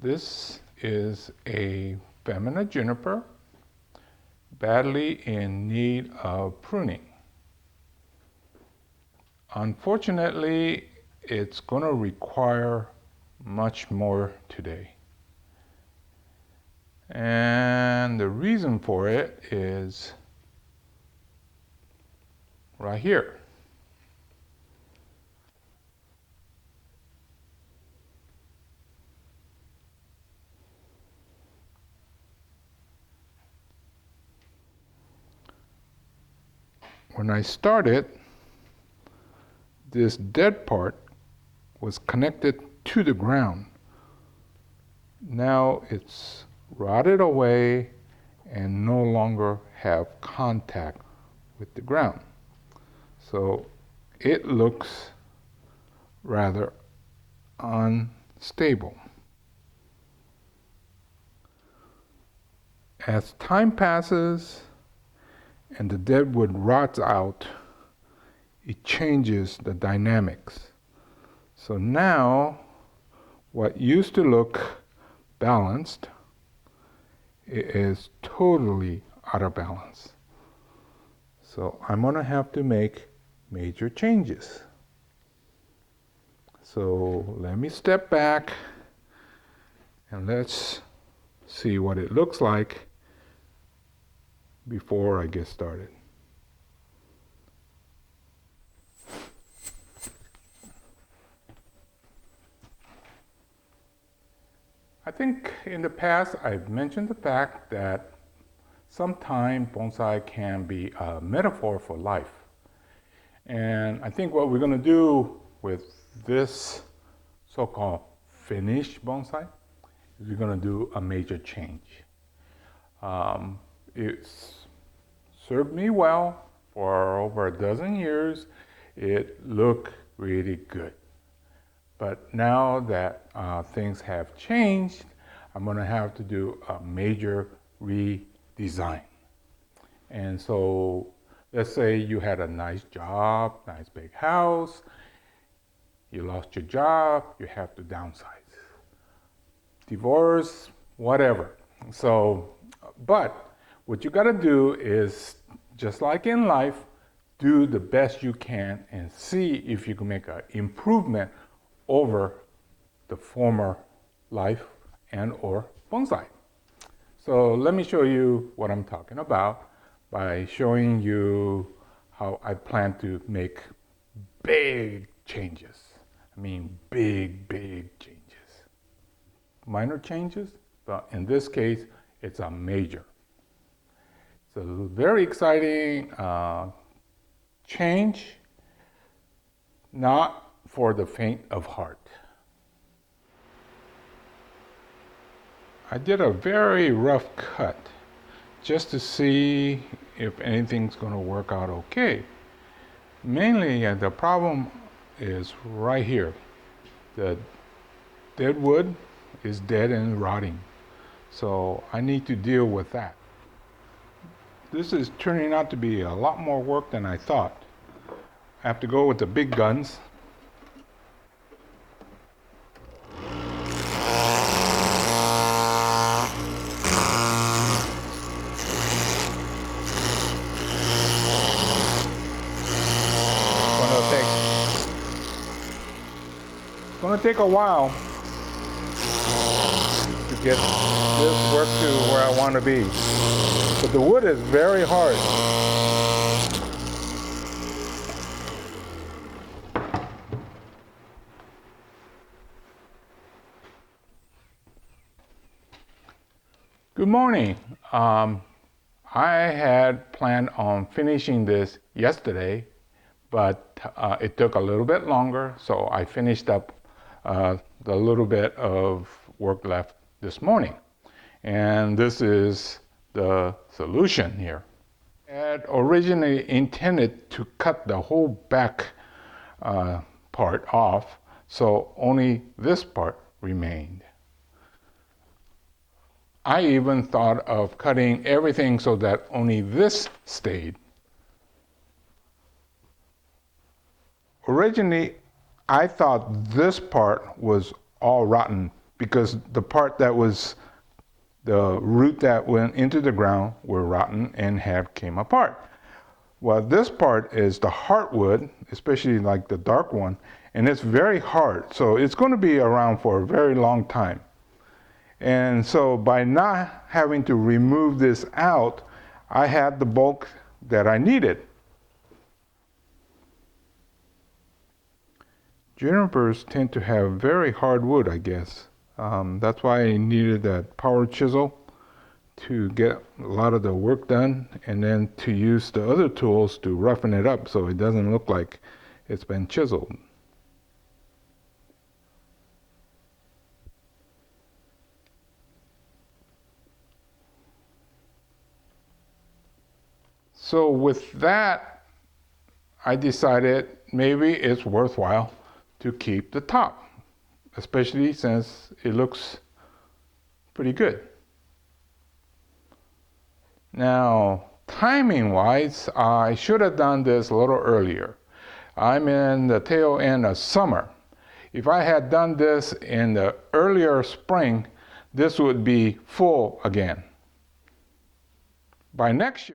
This is a Foemina juniper, badly in need of pruning. Unfortunately, it's going to require much more today. And the reason for it is right here. When I started, this dead part was connected to the ground. Now it's rotted away and no longer have contact with the ground. So it looks rather unstable. As time passes and the dead wood rots out, it changes the dynamics. So now what used to look balanced, it is totally out of balance. So I'm going to have to make major changes. So let me step back and let's see what it looks like before I get started. I think in the past I've mentioned the fact that sometimes bonsai can be a metaphor for life. And I think what we're going to do with this so-called finished bonsai is we're going to do a major change. It's served me well for over a dozen years. It looked really good. But now that things have changed, I'm going to have to do a major redesign. And so let's say you had a nice job, nice big house, you lost your job, you have to downsize. Divorce, whatever. So, but what you got to do is, just like in life, do the best you can and see if you can make an improvement over the former life and or bonsai. So let me show you what I'm talking about by showing you how I plan to make big changes. I mean big changes. Minor changes, but in this case, it's a major. It's a very exciting change, not for the faint of heart. I did a very rough cut just to see if anything's going to work out okay. Mainly the problem is right here. The dead wood is dead and rotting. So I need to deal with that. This is turning out to be a lot more work than I thought. I have to go with the big guns. It's going to take a while to get this work to where I want to be. But the wood is very hard. Good morning. I had planned on finishing this yesterday, but it took a little bit longer, so I finished up the little bit of work left this morning. And this is the solution here. I had originally intended to cut the whole back part off, so only this part remained. I even thought of cutting everything so that only this stayed. Originally, I thought this part was all rotten because the part that was the root that went into the ground were rotten and have came apart. Well, this part is the heartwood, especially like the dark one, and it's very hard. So it's going to be around for a very long time. And so by not having to remove this out, I had the bulk that I needed. Junipers tend to have very hard wood, I guess. That's why I needed that power chisel to get a lot of the work done, and then to use the other tools to roughen it up so it doesn't look like it's been chiseled. So with that, I decided maybe it's worthwhile to keep the top, especially since it looks pretty good. Now, timing-wise, I should have done this a little earlier. I'm in the tail end of summer. If I had done this in the earlier spring, this would be full again. By next year,